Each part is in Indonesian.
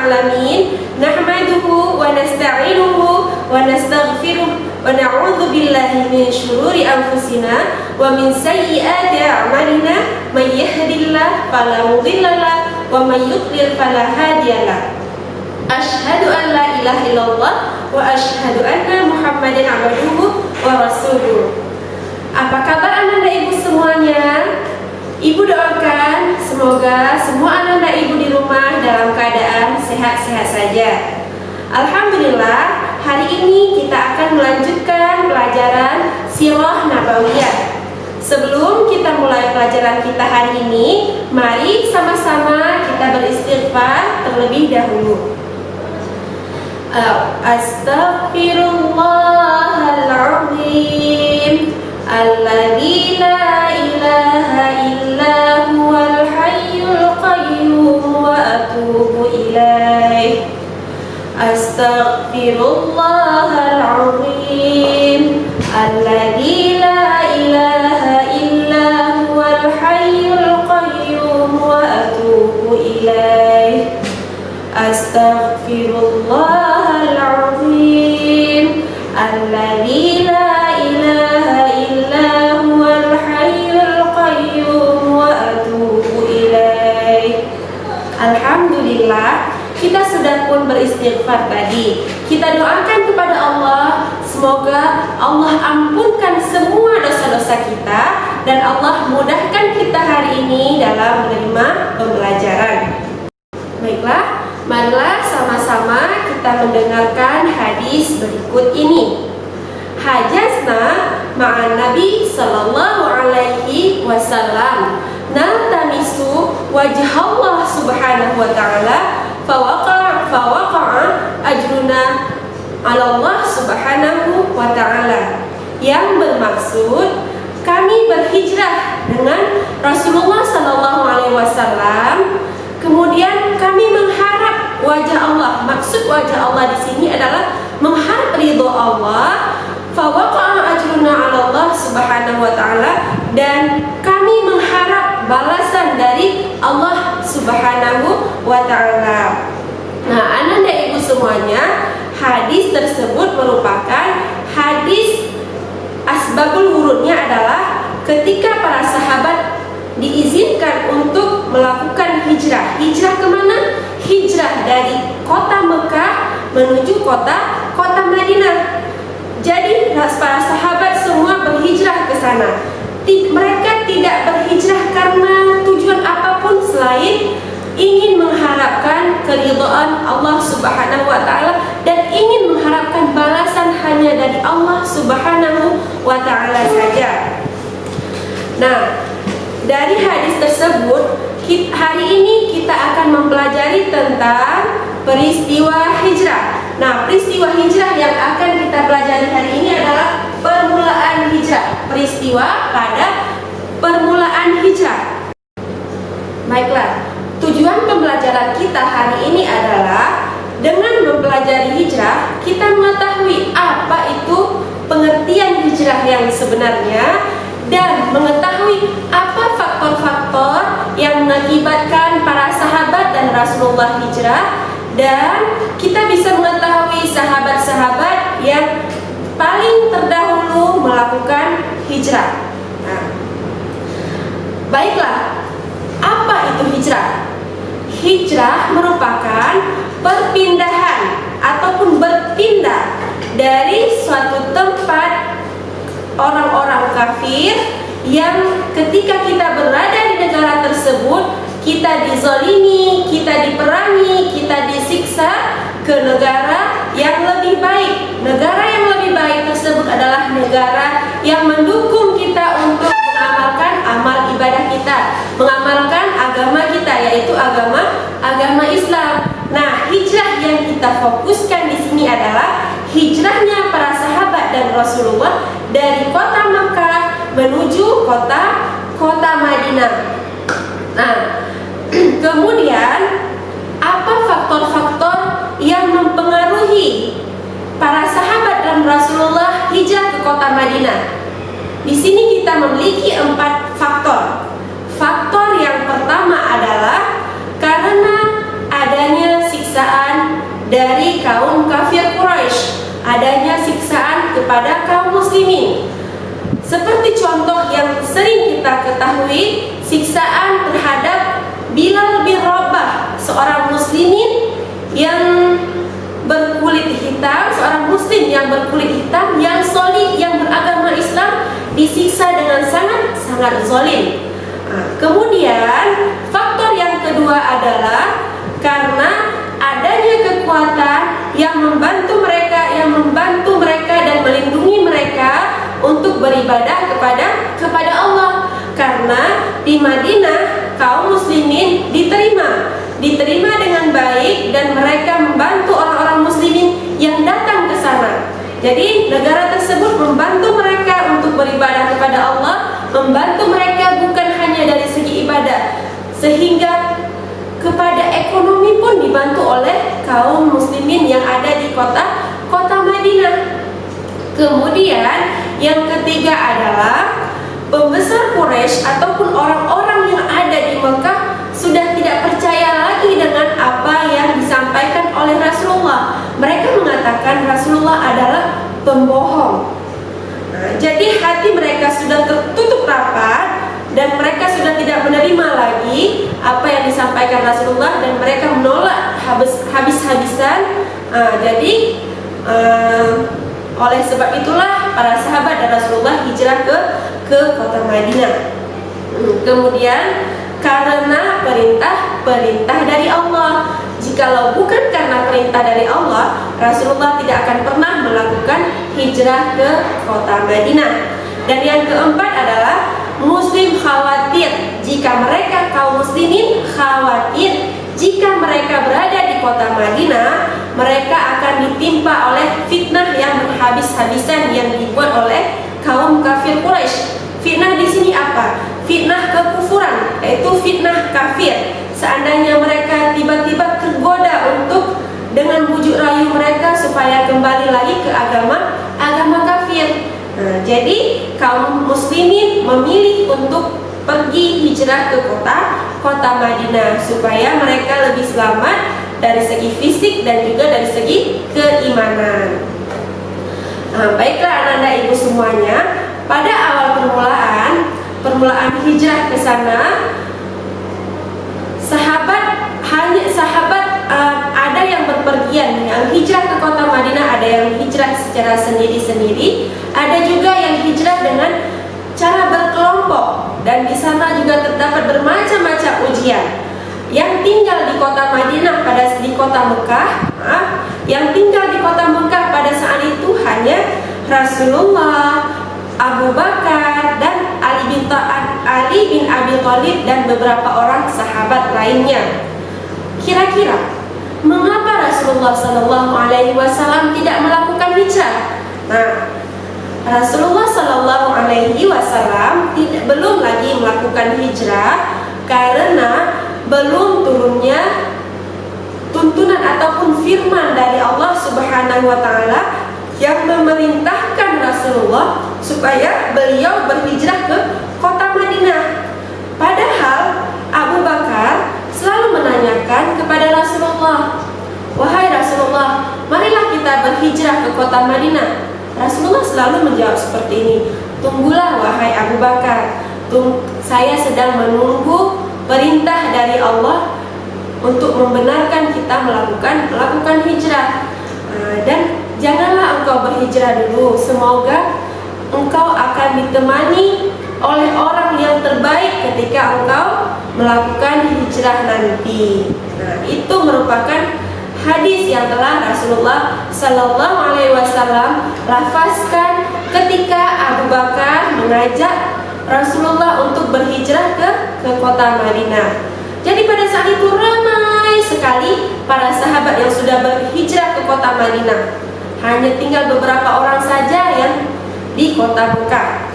alamin. Nahmaduhu wa nasta'inuhu wa nastaghfiruh wa na'udzu billahi min syururi anfusina wa min sayyiati a'malina. May yahdihillahu fala mudhillalah wa may yudlil fala hadiyalah. Asyhadu an la ilaha illallah wa asyhadu anna Muhammadan abduhu wa rasuluh. Apa kabar anak-anak ibu semuanya? Ibu doakan semoga semua anak-anak ibu di rumah dalam keadaan sehat-sehat saja. Alhamdulillah, hari ini kita akan melanjutkan pelajaran Sirah Nabawiyah. Sebelum kita mulai pelajaran kita hari ini, mari sama-sama kita beristighfar terlebih dahulu. Astaghfirullahaladzim alladzi la ilaha illa huwal hayyul qayyum wa atubu ilaih. Astaghfirullahaladzim alladzi la ilaha illa huwal hayyul qayyum wa atubu ilaih. Astaghfirullahaladzim alladzi la ilaha illa huwal hayyul qayyum wa atubu ilaih. Alhamdulillah, kita sudah pun beristighfar tadi. Kita doakan kepada Allah, semoga Allah ampunkan semua dosa-dosa kita dan Allah mudahkan kita hari ini dalam menerima pembelajaran. Baiklah, marilah sama-sama kita mendengarkan hadis berikut ini. Hajazna ma'an Nabi sallallahu alaihi wasallam naltamisu wajh Allah subhanahu wa ta'ala fawaqa'a ajruna ala Allah subhanahu wa ta'ala, yang bermaksud kami berhijrah dengan Rasulullah sallallahu alaihi wasallam, kemudian kami mengharap wajah Allah. Maksud wajah Allah di sini adalah mengharap ridho Allah. Fawaqa'a ajruna 'ala Allah subhanahu wa ta'ala, dan kami mengharap balasan dari Allah subhanahu wa ta'ala. Nah, anak-anak ibu semuanya, hadis tersebut merupakan hadis asbabul wurudnya adalah ketika para sahabat diizinkan untuk melakukan hijrah. Hijrah kemana? Hijrah dari kota Mekah menuju kota Madinah. Jadi para sahabat semua berhijrah ke sana. Mereka tidak berhijrah karena tujuan apapun selain ingin mengharapkan keridhaan Allah subhanahu wa ta'ala dan ingin mengharapkan balasan hanya dari Allah subhanahu wa ta'ala saja. Nah, dari hadis tersebut, hari ini kita akan mempelajari tentang peristiwa hijrah. Nah, peristiwa hijrah yang akan kita pelajari hari ini adalah permulaan hijrah. Peristiwa pada permulaan hijrah. Baiklah, tujuan pembelajaran kita hari ini adalah dengan mempelajari hijrah, kita mengetahui apa itu pengertian hijrah yang sebenarnya dan mengetahui apa faktor-faktor yang mengakibatkan para sahabat dan Rasulullah hijrah, dan kita bisa mengetahui sahabat-sahabat yang paling terdahulu melakukan hijrah. Nah, baiklah, apa itu hijrah? Hijrah merupakan perpindahan ataupun berpindah dari suatu tempat orang-orang kafir yang ketika kita berada di negara tersebut kita dizalimi, kita diperangi, kita disiksa, ke negara yang lebih baik. Negara yang lebih baik tersebut adalah negara yang mendukung kita untuk mengamalkan amal ibadah kita, mengamalkan agama kita, yaitu agama Islam. Nah, hijrah yang kita fokuskan di sini adalah hijrahnya para sahabat dan Rasulullah dari kota Mekah menuju kota Madinah. Nah, kemudian apa faktor-faktor yang mempengaruhi para sahabat dan Rasulullah hijrah ke kota Madinah? Di sini kita memiliki 4 faktor. Faktor yang pertama adalah karena adanya siksa siksaan dari kaum kafir Quraisy, adanya siksaan kepada kaum muslimin. Seperti contoh yang sering kita ketahui, siksaan terhadap Bilal bin Rabah, seorang muslimin yang berkulit hitam, seorang muslim yang berkulit hitam, yang solih, yang beragama Islam, disiksa dengan sangat zalim. Kemudian faktor yang kedua adalah karena adanya kekuatan yang membantu mereka dan melindungi mereka untuk beribadah kepada Allah. Karena di Madinah kaum muslimin diterima dengan baik dan mereka membantu orang-orang muslimin yang datang ke sana. Jadi negara tersebut membantu mereka untuk beribadah kepada Allah, membantu mereka bukan hanya dari segi ibadah, sehingga kepada ekonomi pun dibantu oleh kaum muslimin yang ada di kota Madinah. Kemudian yang ketiga adalah pembesar Quraisy ataupun orang-orang yang ada di Mekah sudah tidak percaya lagi dengan apa yang disampaikan oleh Rasulullah. Mereka mengatakan Rasulullah adalah pembohong. Jadi hati mereka sudah tertutup rapat dan mereka sudah tidak menerima lagi apa yang disampaikan Rasulullah dan mereka menolak habis-habisan. Oleh sebab itulah para sahabat dan Rasulullah hijrah ke kota Madinah. Kemudian karena perintah dari Allah. Jikalau bukan karena perintah dari Allah, Rasulullah tidak akan pernah melakukan hijrah ke kota Madinah. Dan yang keempat adalah Muslim khawatir jika mereka kaum muslimin khawatir jika mereka berada di kota Madinah, mereka akan ditimpa oleh fitnah yang berhabis-habisan yang dibuat oleh kaum kafir Quraisy. Fitnah di sini apa? Fitnah kekufuran, yaitu fitnah kafir. Seandainya mereka tiba-tiba tergoda untuk dengan bujuk rayu mereka supaya kembali lagi ke agama kafir. Jadi kaum muslimin memilih untuk pergi hijrah ke kota Madinah supaya mereka lebih selamat dari segi fisik dan juga dari segi keimanan. Baiklah anak-anak ibu semuanya, pada awal permulaan hijrah ke sana, sahabat ada yang berpergian, yang hijrah ke kota Madinah, ada yang hijrah secara sendiri-sendiri, ada juga yang hijrah dengan cara berkelompok, dan di sana juga terdapat bermacam-macam ujian. Yang tinggal di kota Madinah yang tinggal di kota Mekah pada saat itu hanya Rasulullah, Abu Bakar, dan Ali bin Abi Thalib dan beberapa orang sahabat lainnya. Kira-kira mengapa Rasulullah Sallallahu Alaihi Wasallam tidak melakukan hijrah? Rasulullah Sallallahu Alaihi Wasallam belum lagi melakukan hijrah karena belum turunnya tuntunan ataupun firman dari Allah Subhanahu Wa Taala yang memerintahkan Rasulullah supaya beliau berhijrah ke kota Madinah. Padahal Abu Bakar selalu menanyakan kepada Rasulullah, "Wahai Rasulullah, marilah kita berhijrah ke kota Madinah." Rasulullah selalu menjawab seperti ini, "Tunggulah wahai Abu Bakar, saya sedang menunggu perintah dari Allah untuk membenarkan kita melakukan hijrah. Dan janganlah engkau berhijrah dulu, semoga engkau akan ditemani oleh orang yang terbaik ketika engkau melakukan hijrah nanti." Itu merupakan hadis yang telah Rasulullah Sallallahu Alaihi Wasallam lafazkan ketika Abu Bakar mengajak Rasulullah untuk berhijrah ke kota Madinah. Jadi pada saat itu ramai sekali para sahabat yang sudah berhijrah ke kota Madinah. Hanya tinggal beberapa orang saja yang di kota Mekah.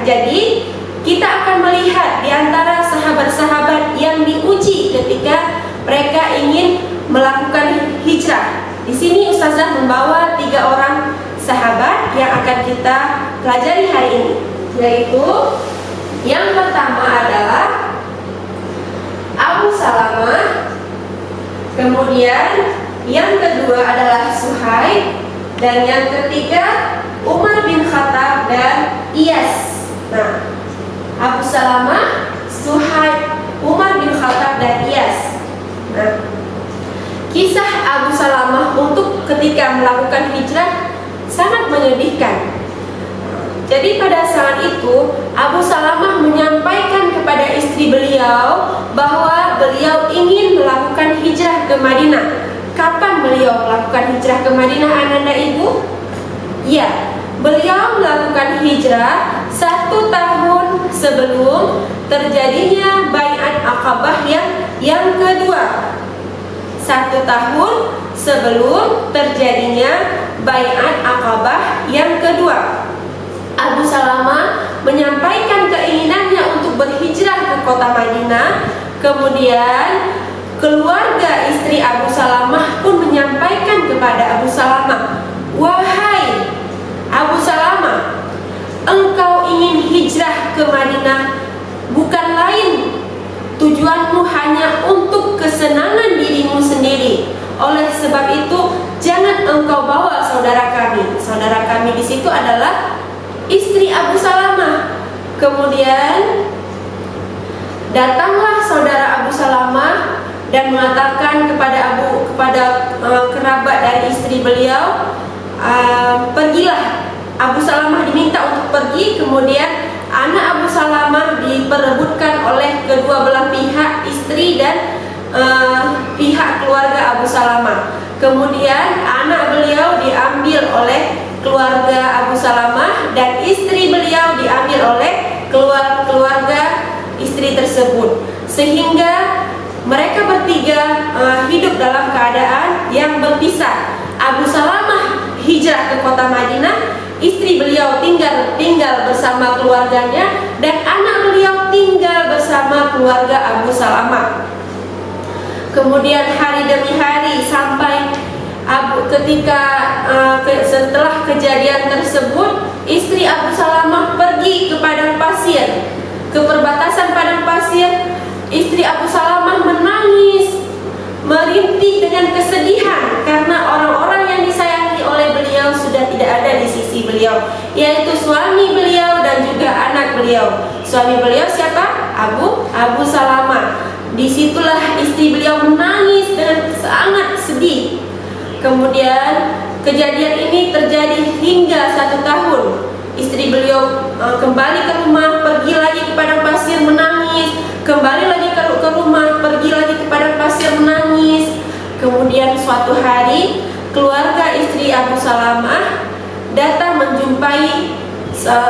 Jadi kita akan melihat di antara sahabat-sahabat yang diuji ketika mereka ingin melakukan hijrah. Di sini Ustazah membawa 3 orang sahabat yang akan kita pelajari hari ini, yaitu yang pertama adalah Abu Salamah, Kemudian yang kedua adalah Suhaib, dan yang ketiga Umar bin Khattab dan Iyas. Nah, Abu Salamah, Suhaib, Umar bin Khattab dan Iyas. Nah, kisah Abu Salamah untuk ketika melakukan hijrah sangat menyedihkan. Jadi pada saat itu Abu Salamah menyampaikan kepada istri beliau bahwa beliau ingin melakukan hijrah ke Madinah. Kapan beliau melakukan hijrah ke Madinah, Ananda Ibu? Ya, beliau melakukan hijrah 1 tahun sebelum terjadinya Bai'at Aqabah yang kedua. 1 tahun sebelum terjadinya Bai'at Aqabah yang kedua, Abu Salamah menyampaikan keinginannya untuk berhijrah ke kota Madinah. Kemudian keluarga istri Abu Salamah pun menyampaikan kepada Abu Salamah, "Wahai Abu Salamah, engkau ingin hijrah ke Madinah bukan lain tujuanmu hanya untuk kesenangan dirimu sendiri. Oleh sebab itu, jangan engkau bawa saudara kami." Saudara kami di situ adalah istri Abu Salamah. Kemudian datanglah saudara Abu Salamah dan mengatakan kepada kerabat dari istri beliau, pergilah. Abu Salamah diminta untuk pergi. Kemudian anak Abu Salamah diperebutkan oleh kedua belah pihak, istri dan pihak keluarga Abu Salamah. Kemudian anak beliau diambil oleh keluarga Abu Salamah dan istri beliau diambil oleh keluarga istri tersebut, sehingga mereka bertiga hidup dalam keadaan yang berpisah. Abu Salamah hijrah ke kota Madinah, istri beliau tinggal bersama keluarganya, dan anak beliau tinggal bersama keluarga Abu Salamah. Kemudian hari demi hari sampai setelah kejadian tersebut, istri Abu Salamah pergi ke padang pasir, ke perbatasan padang pasir. Istri Abu Salamah menangis, merintih dengan kesedihan karena orang-orang yang disayangi oleh beliau sudah tidak ada di sisi beliau, yaitu suami beliau dan juga anak beliau. Suami beliau siapa? Abu Salamah. Disitulah istri beliau menangis dengan sangat sedih. Kemudian kejadian ini terjadi hingga 1 tahun. Istri beliau kembali ke rumah, pergi lagi ke padang pasir menangis, kembali lagi ke rumah, pergi lagi ke padang pasir menangis. Kemudian suatu hari keluarga istri Abu Salamah datang menjumpai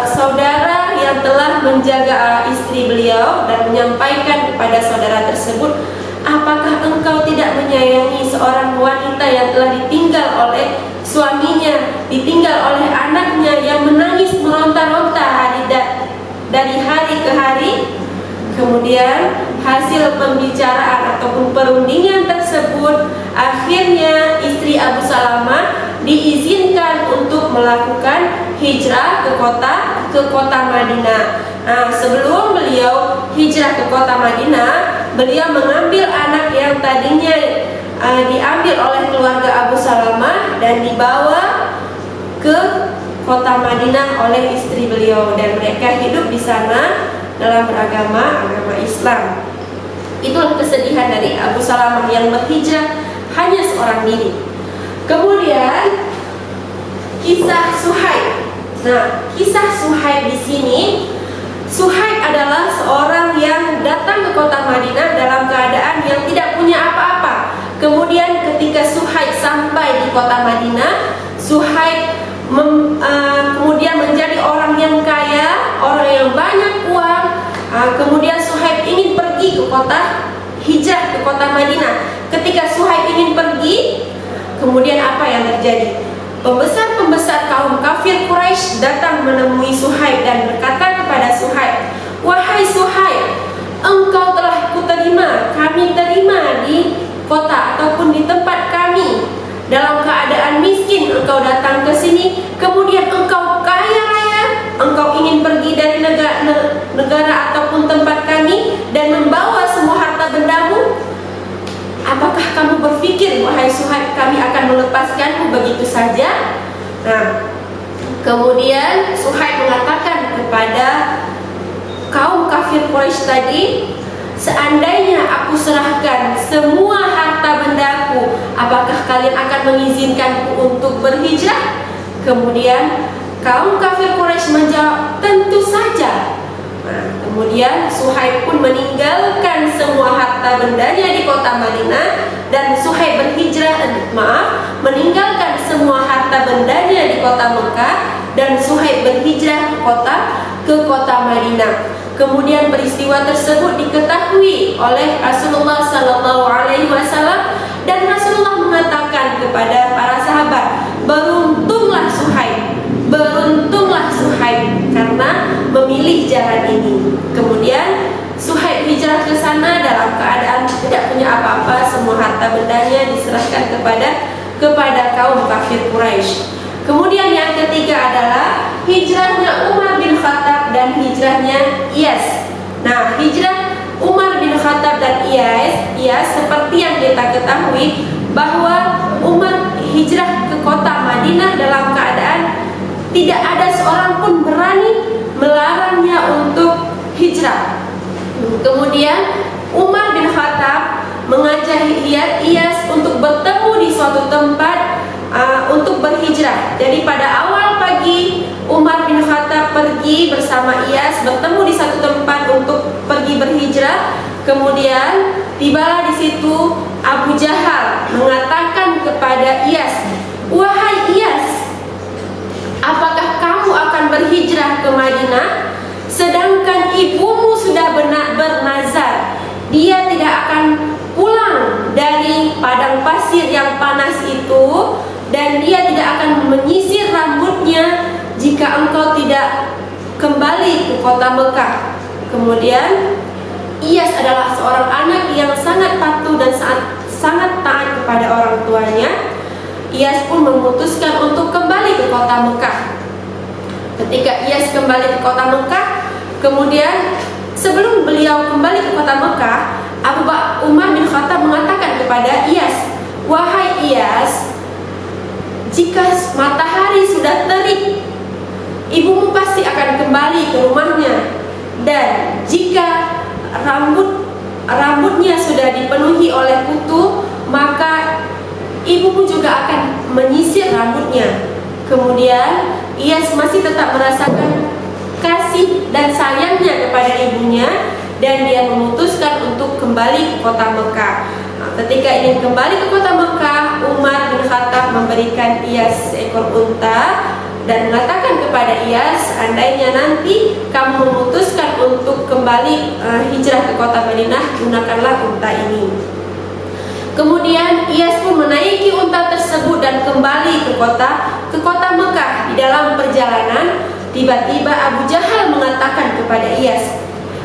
saudara yang telah menjaga istri beliau dan menyampaikan kepada saudara tersebut, "Apakah engkau tidak menyayangi seorang wanita yang telah ditinggal oleh suaminya, ditinggal oleh anaknya, yang menangis meronta-ronta dari hari ke hari?" Kemudian hasil pembicaraan ataupun perundingan tersebut, akhirnya istri Abu Salamah diizinkan untuk melakukan hijrah ke kota Madinah. Nah, sebelum beliau hijrah ke kota Madinah, beliau mengambil anak yang tadinya diambil oleh keluarga Abu Salamah dan dibawa ke kota Madinah oleh istri beliau, dan mereka hidup di sana dalam agama Islam. Itulah kesedihan dari Abu Salamah yang berhijrah hanya seorang diri. Kemudian kisah Suhaib. Nah, kisah Suhaib di sini, Suhaib adalah seorang yang datang ke kota Madinah dalam keadaan yang tidak punya apa-apa. Kemudian ketika Suhaib sampai di kota Madinah, Suhaib kemudian menjadi orang yang kaya, orang yang banyak uang. Kemudian Suhaib ingin pergi ke hijrah ke kota Madinah. Ketika Suhaib ingin pergi, kemudian apa yang terjadi? Pembesar-pembesar kaum kafir Quraisy datang menemui Suhaib dan berkata kepada Suhaib, "Wahai Suhaib, engkau telah kami terima di kota ataupun di tempat kami. Dalam keadaan miskin engkau datang ke sini, kemudian engkau kaya raya, engkau ingin pergi dari negara ataupun tempat kami dan membawa semua harta bendamu. Apakah kamu berpikir berpikir, wahai Suhaib, kami akan melepaskanmu begitu saja? Nah, kemudian Suhaib mengatakan kepada kaum kafir Quraisy tadi, seandainya aku serahkan semua harta bendaku, apakah kalian akan mengizinkanku untuk berhijrah? Kemudian kaum kafir Quraisy menjawab, tentu saja. Nah, kemudian Suhaib pun meninggalkan semua harta bendanya di kota Madinah, dan Suhaib meninggalkan semua harta bendanya di kota Mekah, dan Suhaib berhijrah ke kota Madinah. Kemudian peristiwa tersebut diketahui oleh Rasulullah Sallallahu Alaihi Wasallam, dan Rasulullah mengatakan kepada para sahabat, beruntunglah Suhaib karena memilih jalan ini. Kemudian Suhaib hijrah ke sana dalam keadaan tidak punya apa-apa, semua harta bendanya diserahkan kepada kaum kafir Quraisy. Kemudian yang ketiga adalah hijrahnya Umar bin Khattab dan hijrahnya Iyas. Nah, hijrah Umar bin Khattab dan Iyas seperti yang kita ketahui bahwa Umar hijrah ke kota Madinah dalam keadaan tidak ada seorang pun berani melarangnya untuk hijrah. Kemudian Umar bin Khattab mengajak Iyas untuk bertemu di suatu tempat untuk berhijrah. Jadi pada awal pagi Umar bin Khattab pergi bersama Iyas bertemu di satu tempat untuk pergi berhijrah. Kemudian tibalah di situ Abu Jahal mengatakan kepada Iyas, wahai Iyas, apakah kamu akan berhijrah ke Madinah? Sedangkan ibumu sudah bernazar, dia tidak akan pulang dari padang pasir yang panas itu, dan dia tidak akan menyisir rambutnya jika engkau tidak kembali ke kota Mekah. Kemudian Iyas adalah seorang anak yang sangat patuh dan sangat taat kepada orang tuanya. Iyas pun memutuskan untuk kembali ke kota Mekah. Ketika Iyas kembali ke kota Mekah, kemudian sebelum beliau kembali ke kota Mekah, Umar bin Khattab mengatakan kepada Iyas, wahai Iyas, jika matahari sudah terik, ibumu pasti akan kembali ke rumahnya, dan jika rambutnya sudah dipenuhi oleh kutu, maka ibumu juga akan menyisir rambutnya. Kemudian Iyas masih tetap merasakan kasih dan sayangnya kepada ibunya, dan dia memutuskan untuk kembali ke kota Mekah. Ketika ingin kembali ke kota Mekah, Umar bin Khattab memberikan Iyas seekor unta dan mengatakan kepada Iyas, andainya nanti kamu memutuskan untuk kembali hijrah ke kota Madinah, gunakanlah unta ini. Kemudian Iyas pun menaiki unta tersebut dan kembali ke kota Mekah. Di dalam perjalanan, tiba-tiba Abu Jahal mengatakan kepada Iyas,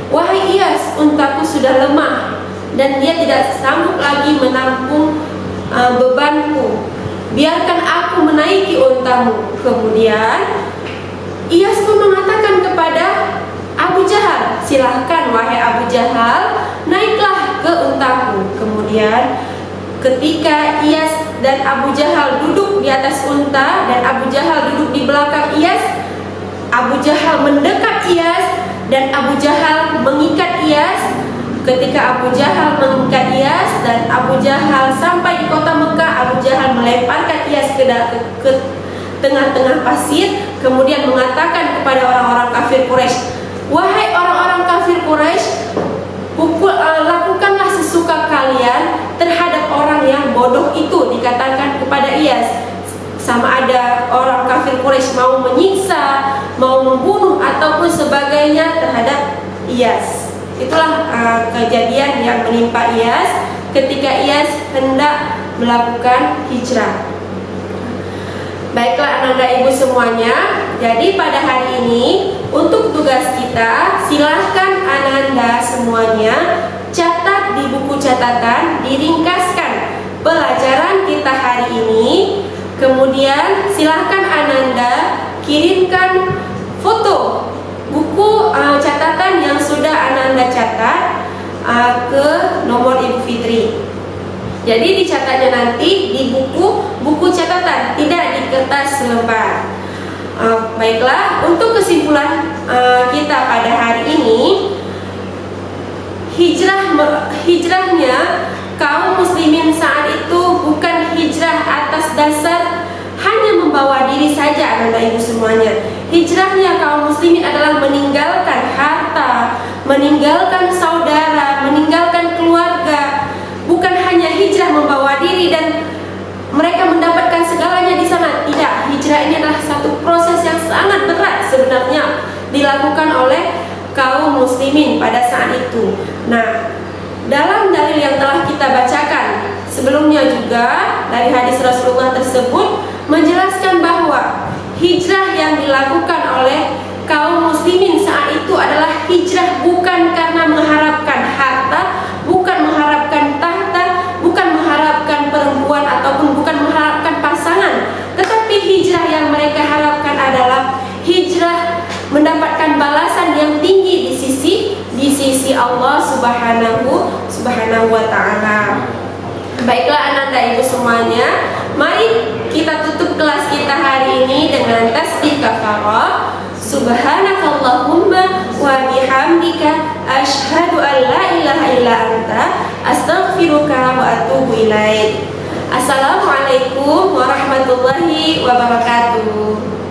wahai Iyas, untaku sudah lemah dan dia tidak sanggup lagi menampung bebanku. Biarkan aku menaiki untamu. Kemudian Iyas pun mengatakan kepada Abu Jahal, silahkan wahai Abu Jahal, naiklah ke untaku. Kemudian ketika Iyas dan Abu Jahal duduk di atas unta dan Abu Jahal duduk di belakang Iyas, Abu Jahal mendekat Iyas dan Abu Jahal mengikat Iyas. Ketika Abu Jahal mengikat Iyas dan Abu Jahal sampai di kota Mekah, Abu Jahal melemparkan Iyas ke tengah-tengah pasir, kemudian mengatakan kepada orang-orang kafir Quraisy, wahai orang-orang kafir Quraisy, lakukanlah sesuka kalian terhadap orang yang bodoh itu. Dikatakan kepada Iyas, sama ada orang kafir Quraisy mau menyiksa, mau membunuh ataupun sebagainya terhadap Iyas. Itulah kejadian yang menimpa Iyas ketika Iyas hendak melakukan hijrah. Baiklah Ananda Ibu semuanya, jadi pada hari ini untuk tugas kita, silahkan Ananda semuanya catat di buku catatan, diringkaskan pelajaran kita hari ini. Kemudian silahkan Ananda kirimkan foto buku catatan yang sudah Ananda catat ke nomor Ibu Fitri. Jadi dicatatnya nanti di buku catatan, tidak di kertas selembar. Baiklah, untuk kesimpulan kita pada hari ini, hijrahnya kaum muslimin saat itu bukan hijrah atas dasar hanya membawa diri saja, anak ibu semuanya. Hijrahnya kaum muslimin adalah meninggalkan harta, meninggalkan saudara, meninggalkan keluarga. Bukan hanya hijrah membawa diri dan mereka mendapatkan segalanya di sana. Tidak, hijrah ini adalah satu proses yang sangat berat sebenarnya dilakukan oleh kaum muslimin pada saat itu. Nah, dalam dalil yang telah kita bacakan sebelumnya juga dari hadis Rasulullah tersebut menjelaskan bahwa hijrah yang dilakukan oleh kaum muslimin saat itu adalah hijrah bukan karena mengharapkan harta, bukan mengharapkan tahta, bukan mengharapkan perempuan ataupun bukan mengharapkan pasangan, tetapi hijrah yang mereka harapkan adalah hijrah mendapatkan balasan yang tinggi di sisi Allah Subhanahu wa taala. Baiklah ananda ibu semuanya, mari kita tutup kelas kita hari ini dengan tasbih kafarah. Subhanakallahumma wa bihamdika asyhadu an la ilaha illa anta astaghfiruka wa atubu ilaik. Assalamualaikum warahmatullahi wabarakatuh.